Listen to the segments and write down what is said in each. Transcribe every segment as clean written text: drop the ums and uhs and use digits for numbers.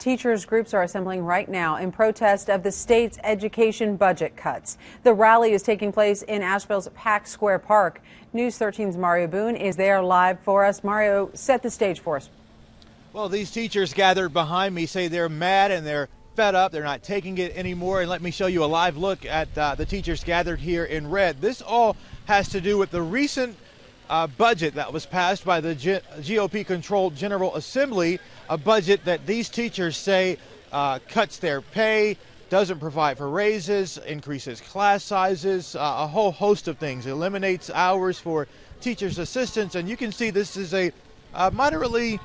Teachers groups are assembling right now in protest of the state's education budget cuts. The rally is taking place in Asheville's Pack Square Park. News 13's Mario Boone is there live for us. Mario, set the stage for us. Well, these teachers gathered behind me say they're mad and they're fed up. They're not taking it anymore. And let me show you a live look at the teachers gathered here in red. This all has to do with the recent budget that was passed by the GOP-controlled General Assembly, a budget that these teachers say cuts their pay, doesn't provide for raises, increases class sizes, a whole host of things, eliminates hours for teachers' assistants. And you can see this is a moderately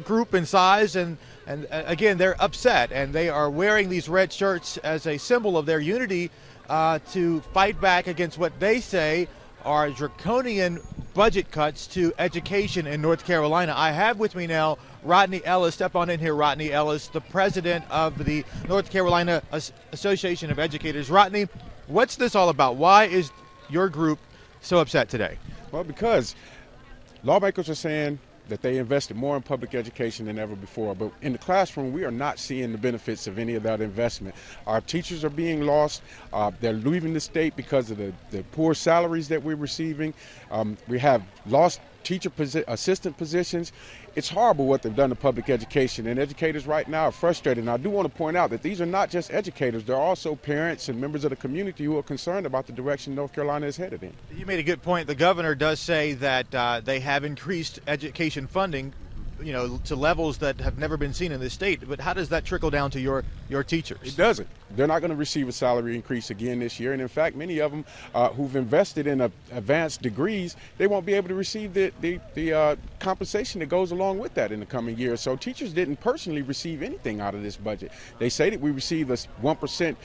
group in size, and again, they're upset, and they are wearing these red shirts as a symbol of their unity to fight back against what they say are draconian budget cuts to education in North Carolina. I have with me now Rodney Ellis. Step on in here, Rodney Ellis, the president of the North Carolina Association of Educators. Rodney, what's this all about? Why is your group so upset today? Well, because lawmakers are saying that they invested more in public education than ever before. But in the classroom, we are not seeing the benefits of any of that investment. Our teachers are being lost. They're leaving the state because of the poor salaries that we're receiving. We have lost teacher assistant positions. It's horrible what they've done to public education, and educators right now are frustrated. And I do want to point out that these are not just educators. They're also parents and members of the community who are concerned about the direction North Carolina is headed in. You made a good point. The governor does say that they have increased education funding, you know, to levels that have never been seen in this state. But how does that trickle down to your teachers? It doesn't. They're not going to receive a salary increase again this year. And in fact, many of them who've invested in advanced degrees, they won't be able to receive the compensation that goes along with that in the coming years. So teachers didn't personally receive anything out of this budget. They say that we received a 1%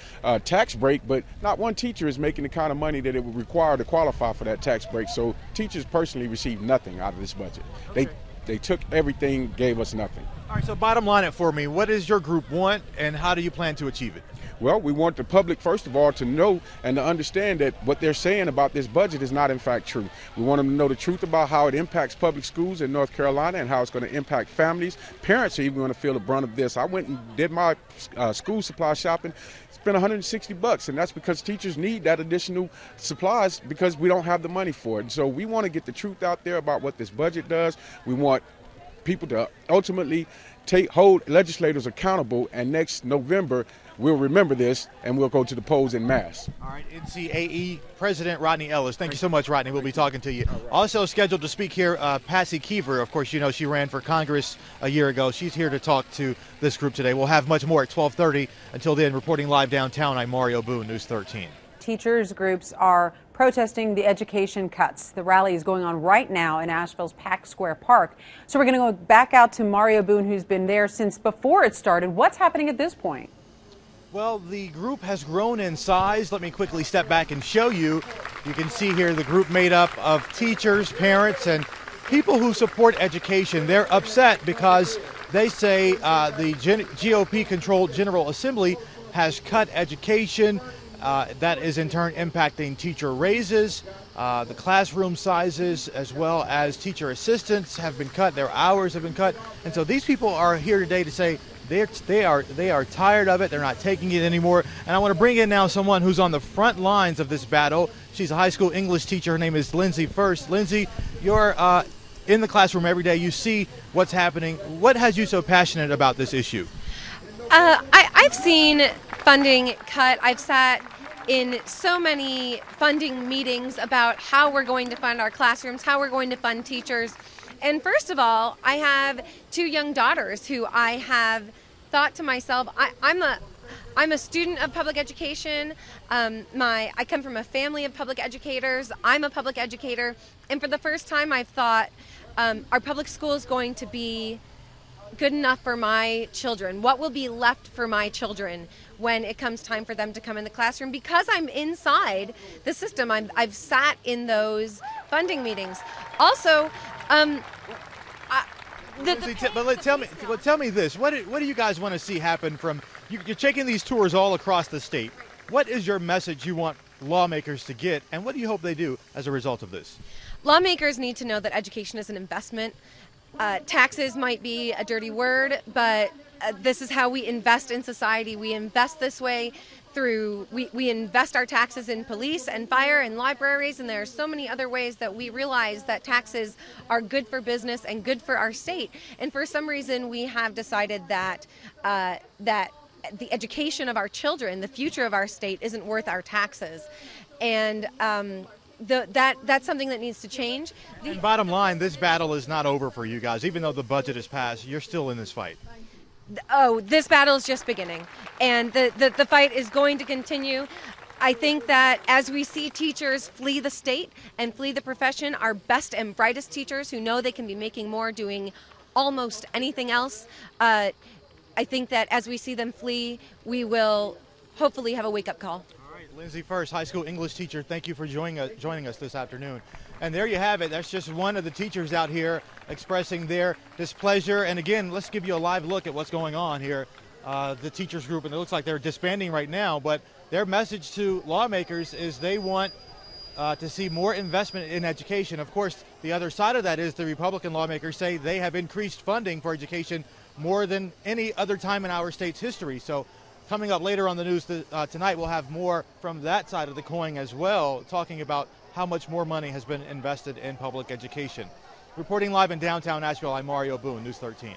tax break, but not one teacher is making the kind of money that it would require to qualify for that tax break. So teachers personally received nothing out of this budget. Okay. They took everything, gave us nothing. All right, so bottom line it for me. What does your group want, and how do you plan to achieve it? Well, we want the public, first of all, to know and to understand that what they're saying about this budget is not in fact true. We want them to know the truth about how it impacts public schools in North Carolina and how it's going to impact families. Parents are even going to feel the brunt of this. I went and did my school supply shopping. Spent $160, and that's because teachers need that additional supplies because we don't have the money for it. So we want to get the truth out there about what this budget does. We want people to ultimately hold legislators accountable, and next November we'll remember this and we'll go to the polls en masse. All right, NCAE President Rodney Ellis. Thank you so much, Rodney. We'll be talking to you. Right. Also scheduled to speak here, Patsy Keever. Of course, you know she ran for Congress a year ago. She's here to talk to this group today. We'll have much more at 12:30. Until then, reporting live downtown, I'm Mario Boone, News 13. Teachers groups are protesting the education cuts. The rally is going on right now in Asheville's Pack Square Park. So we're going to go back out to Mario Boone, who's been there since before it started. What's happening at this point? Well, the group has grown in size. Let me quickly step back and show you. You can see here the group made up of teachers, parents, and people who support education. They're upset because they say the GOP-controlled General Assembly has cut education. That is in turn impacting teacher raises. The classroom sizes as well as teacher assistants have been cut. Their hours have been cut. And so these people are here today to say they are tired of it. They're not taking it anymore. And I want to bring in now someone who's on the front lines of this battle. She's a high school English teacher. Her name is Lindsay First. Lindsay, you're in the classroom every day. You see what's happening. What has you so passionate about this issue? I've seen funding cut. I've sat in so many funding meetings about how we're going to fund our classrooms, how we're going to fund teachers. And first of all, I have two young daughters who I have thought to myself, I'm a student of public education. I come from a family of public educators. I'm a public educator. And for the first time, I've thought, are public schools going to be good enough for my children? What will be left for my children when it comes time for them to come in the classroom? Because I'm inside the system, I've sat in those funding meetings. Also, tell me this. What do you guys want to see happen from? You're taking these tours all across the state. What is your message you want lawmakers to get, and what do you hope they do as a result of this? Lawmakers need to know that education is an investment. Taxes might be a dirty word, but this is how we invest in society. We invest this way through, we invest our taxes in police and fire and libraries, and there are so many other ways that we realize that taxes are good for business and good for our state. And for some reason, we have decided that that the education of our children, the future of our state, isn't worth our taxes. And that's something that needs to change. And bottom line, this battle is not over for you guys. Even though the budget is passed, you're still in this fight. Oh, this battle is just beginning, and the fight is going to continue. I think that as we see teachers flee the state and flee the profession, our best and brightest teachers who know they can be making more doing almost anything else, I think that as we see them flee, we will hopefully have a wake-up call. All right, Lindsay First, high school English teacher, thank you for joining us this afternoon. And there you have it. That's just one of the teachers out here expressing their displeasure. And again, let's give you a live look at what's going on here. The teachers group, and it looks like they're disbanding right now, but their message to lawmakers is they want to see more investment in education. Of course, the other side of that is the Republican lawmakers say they have increased funding for education more than any other time in our state's history. So coming up later on the news tonight, we'll have more from that side of the coin as well, talking about how much more money has been invested in public education. Reporting live in downtown Asheville, I'm Mario Boone, News 13.